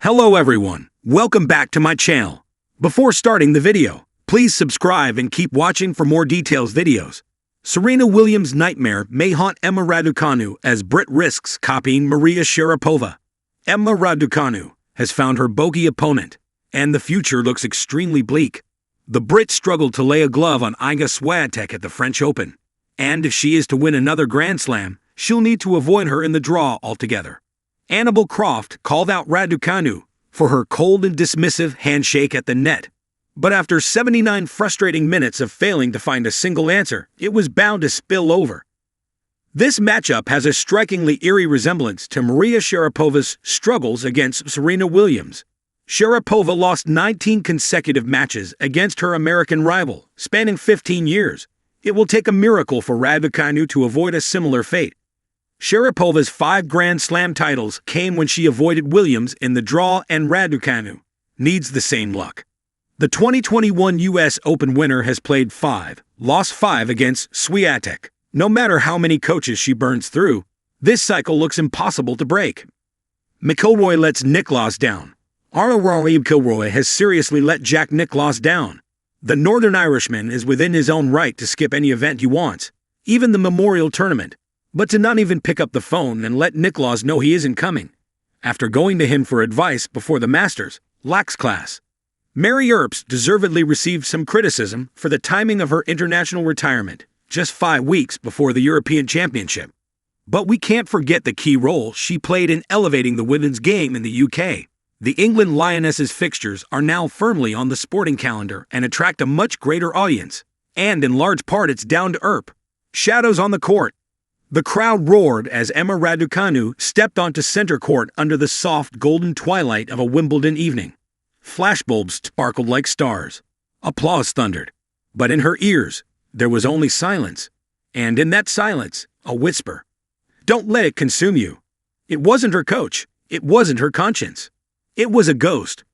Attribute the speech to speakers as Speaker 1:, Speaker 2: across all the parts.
Speaker 1: Hello everyone, welcome back to my channel. Before starting the video, please subscribe and keep watching for more details videos. Serena Williams' nightmare may haunt Emma Raducanu as Brit risks copying Maria Sharapova. Emma Raducanu has found her bogey opponent, and the future looks extremely bleak. The Brit struggled to lay a glove on Iga Swiatek at the French Open, and if she is to win another Grand Slam, she'll need to avoid her in the draw altogether. Annabel Croft called out Raducanu for her cold and dismissive handshake at the net. But after 79 frustrating minutes of failing to find a single answer, it was bound to spill over. This matchup has a strikingly eerie resemblance to Maria Sharapova's struggles against Serena Williams. Sharapova lost 19 consecutive matches against her American rival, spanning 15 years. It will take a miracle for Raducanu to avoid a similar fate. Sharapova's 5 Grand Slam titles came when she avoided Williams in the draw, and Raducanu needs the same luck. The 2021 U.S. Open winner has played 5, lost 5 against Swiatek. No matter how many coaches she burns through, this cycle looks impossible to break. McIlroy lets Nicklaus down. Rory McIlroy has seriously let Jack Nicklaus down. The Northern Irishman is within his own right to skip any event he wants, even the Memorial Tournament. But to not even pick up the phone and let Nicklaus know he isn't coming, after going to him for advice before the Masters, lacks class. Mary Earps deservedly received some criticism for the timing of her international retirement, just 5 weeks before the European Championship. But we can't forget the key role she played in elevating the women's game in the UK. The England Lionesses fixtures are now firmly on the sporting calendar and attract a much greater audience. And in large part it's down to Earp. Shadows on the court. The crowd roared as Emma Raducanu stepped onto center court under the soft golden twilight of a Wimbledon evening. Flashbulbs sparkled like stars. Applause thundered. But in her ears, there was only silence. And in that silence, a whisper. Don't let it consume you. It wasn't her coach. It wasn't her conscience. It was a ghost.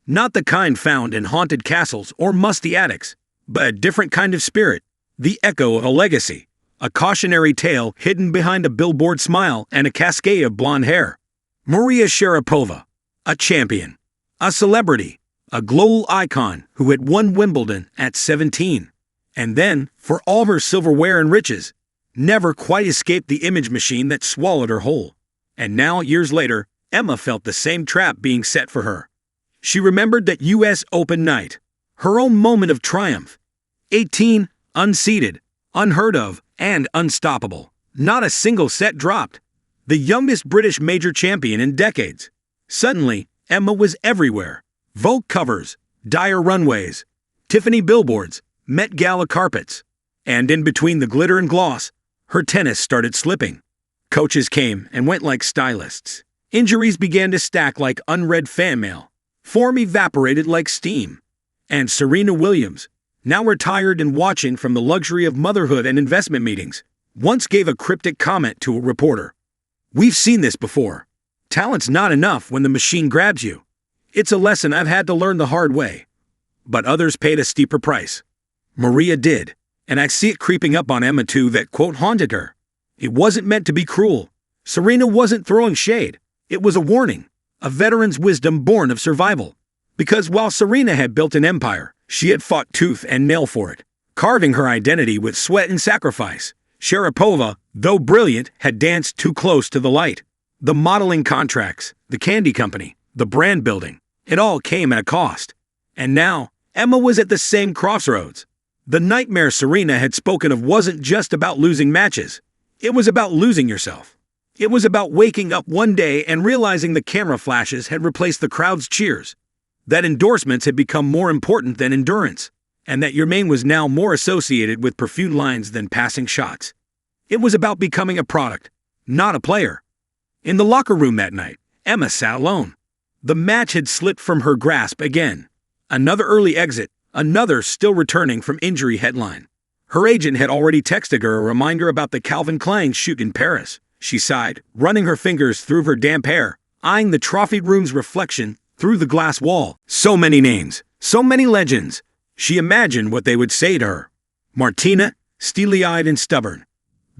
Speaker 1: Not the kind found in haunted castles or musty attics, but a different kind of spirit. The echo of a legacy. A cautionary tale hidden behind a billboard smile and a cascade of blonde hair. Maria Sharapova, a champion, a celebrity, a global icon who had won Wimbledon at 17. And then, for all her silverware and riches, never quite escaped the image machine that swallowed her whole. And now, years later, Emma felt the same trap being set for her. She remembered that U.S. Open night, her own moment of triumph. 18, unseeded, unheard of, and unstoppable. Not a single set dropped. The youngest British major champion in decades. Suddenly, Emma was everywhere. Vogue covers, Dyer runways, Tiffany billboards, Met Gala carpets. And in between the glitter and gloss, her tennis started slipping. Coaches came and went like stylists. Injuries began to stack like unread fan mail. Form evaporated like steam. And Serena Williams, now retired and watching from the luxury of motherhood and investment meetings, once gave a cryptic comment to a reporter. We've seen this before. Talent's not enough when the machine grabs you. It's a lesson I've had to learn the hard way. But others paid a steeper price. Maria did, and I see it creeping up on Emma too that, quote, haunted her. It wasn't meant to be cruel. Serena wasn't throwing shade. It was a warning, a veteran's wisdom born of survival. Because while Serena had built an empire, she had fought tooth and nail for it, carving her identity with sweat and sacrifice. Sharapova, though brilliant, had danced too close to the light. The modeling contracts, the candy company, the brand building, it all came at a cost. And now, Emma was at the same crossroads. The nightmare Serena had spoken of wasn't just about losing matches. It was about losing yourself. It was about waking up one day and realizing the camera flashes had replaced the crowd's cheers. That endorsements had become more important than endurance, and that your name was now more associated with perfumed lines than passing shots. It was about becoming a product, not a player. In the locker room that night, Emma sat alone. The match had slipped from her grasp again. Another early exit, another still returning from injury headline. Her agent had already texted her a reminder about the Calvin Klein shoot in Paris. She sighed, running her fingers through her damp hair, eyeing the trophy room's reflection through the glass wall. So many names, so many legends. She imagined what they would say to her. Martina, steely-eyed and stubborn.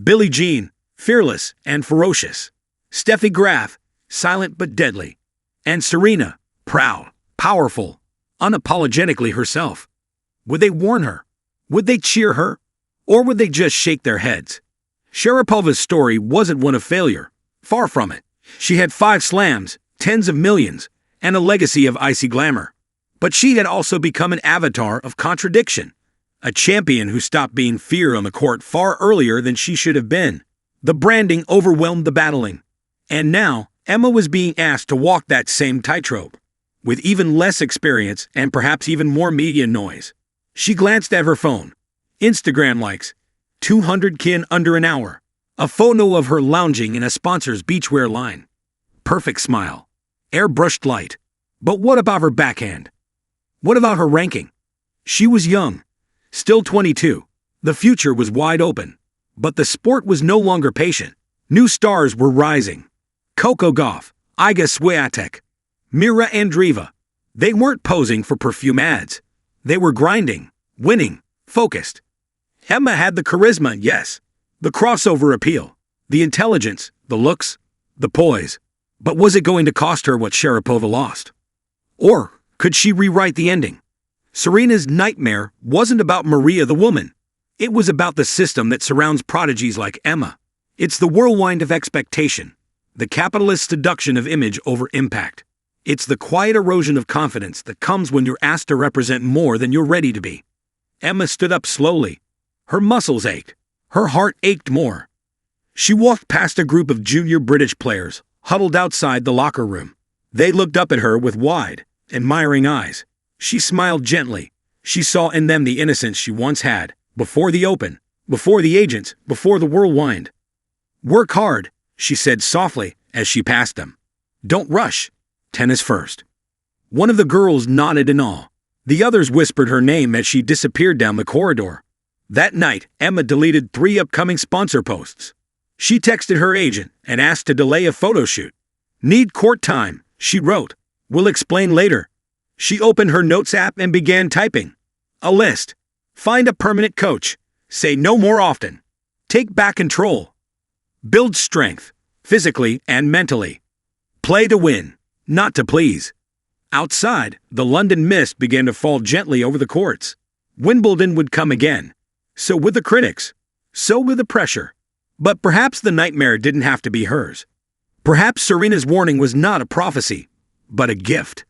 Speaker 1: Billie Jean, fearless and ferocious. Steffi Graf, silent but deadly. And Serena, proud, powerful, unapologetically herself. Would they warn her? Would they cheer her? Or would they just shake their heads? Sharapova's story wasn't one of failure. Far from it. She had 5 slams, tens of millions, and a legacy of icy glamour. But she had also become an avatar of contradiction. A champion who stopped being feared on the court far earlier than she should have been. The branding overwhelmed the battling. And now, Emma was being asked to walk that same tightrope. With even less experience and perhaps even more media noise. She glanced at her phone. Instagram likes. 200K in under an hour. A photo of her lounging in a sponsor's beachwear line. Perfect smile. Airbrushed light. But what about her backhand? What about her ranking? She was young. Still 22. The future was wide open. But the sport was no longer patient. New stars were rising. Coco Gauff, Iga Swiatek, Mira Andreeva. They weren't posing for perfume ads. They were grinding, winning, focused. Emma had the charisma, yes. The crossover appeal. The intelligence, the looks, the poise. But was it going to cost her what Sharapova lost? Or could she rewrite the ending? Serena's nightmare wasn't about Maria the woman. It was about the system that surrounds prodigies like Emma. It's the whirlwind of expectation. The capitalist seduction of image over impact. It's the quiet erosion of confidence that comes when you're asked to represent more than you're ready to be. Emma stood up slowly. Her muscles ached. Her heart ached more. She walked past a group of junior British players, huddled outside the locker room. They looked up at her with wide, admiring eyes. She smiled gently. She saw in them the innocence she once had, before the Open, before the agents, before the whirlwind. "Work hard," she said softly as she passed them. "Don't rush. Tennis first." One of the girls nodded in awe. The others whispered her name as she disappeared down the corridor. That night, Emma deleted 3 upcoming sponsor posts. She texted her agent and asked to delay a photo shoot. "Need court time," she wrote. "Will explain later." She opened her notes app and began typing. A list. Find a permanent coach. Say no more often. Take back control. Build strength, physically and mentally. Play to win, not to please. Outside, the London mist began to fall gently over the courts. Wimbledon would come again. So would the critics. So would the pressure. But perhaps the nightmare didn't have to be hers. Perhaps Serena's warning was not a prophecy, but a gift.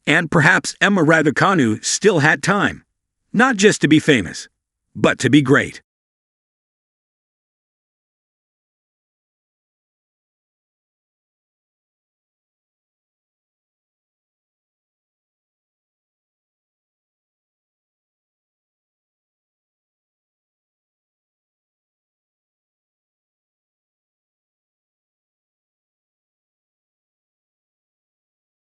Speaker 1: And perhaps Emma Raducanu still had time. Not just to be famous, but to be great.